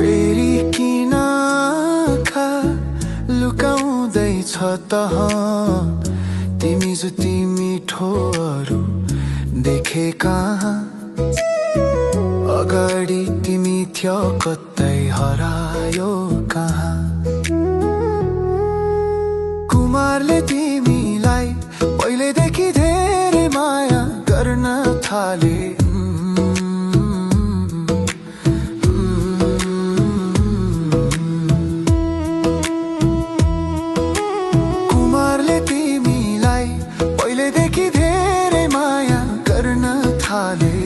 फेरि किन आँखा लुकाउँदैछ त तिमी जति मिठो अरू देखे कहाँ अगाडि तिमी थियो कतै हरायो कहाँ कुमारले तिमीलाई पहिलेदेखि धेरै माया गर्न थाले कुमारले तिमीलाई पहिलेदेखि धेरै माया गर्न थाले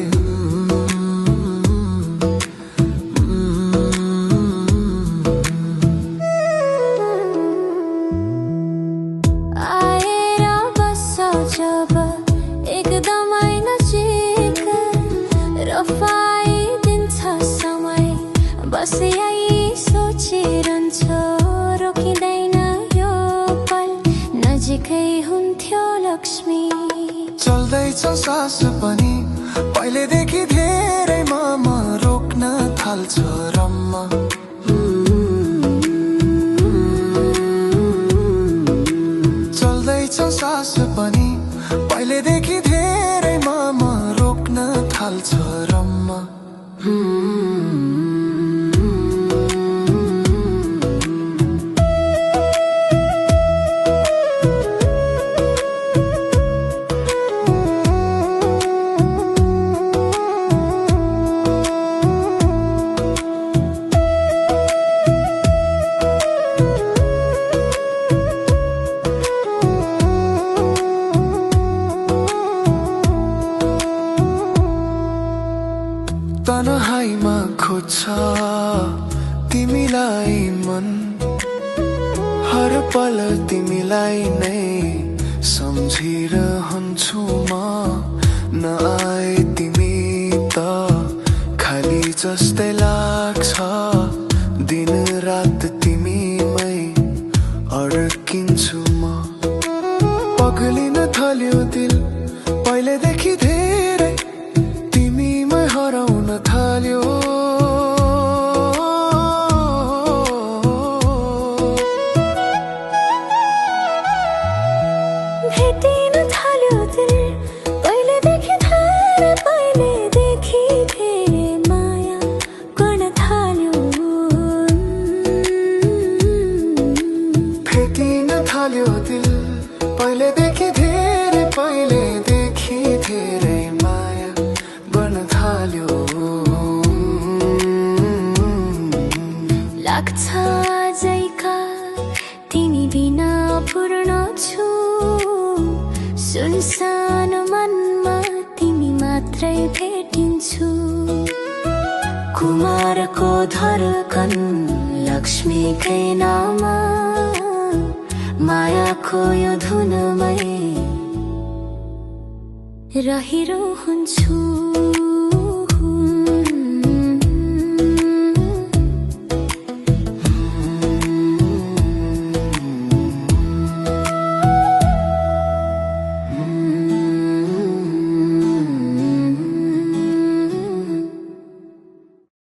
बस यही सोचिरहन्छ रोकिँदैन यो पल नजिकै हुन्थ्यो लक्ष्मी चल्दैछ सास पनि पहिलेदेखि धेरै म रोक्न थाल्छ रम्म चल्दैछ सास पनि पहिलेदेखि धेरै म रोक्न थाल्छ रम्म तनहाइमा खोज्छ तिमीलाई मन हर पल तिमीलाई नै सम्झिरहन्छु म नआए तिमी त खाली जस्तै लाग्छ दिन रात तिमीमै अड्किन्छु म पग्लिन थाल्यो दिल पहिलेदेखि धेरै तिमीमै हराउन थाल्यो भेटिन थाल्यो दिल पहिलेदेखि धेरै माया गर्न थाल्यो भेटिन थाल्यो दिल पहिलेदेखि धेरै माया गर्न थाल्यो लाग्छ आजैका तिमी बिना पूर्ण छु सुनसान मनमा तिमी मात्रै भेटिन्छु कुमारको धडकन लक्ष्मीकै नाम मायाको यो धुनमै रहिरहन्छु।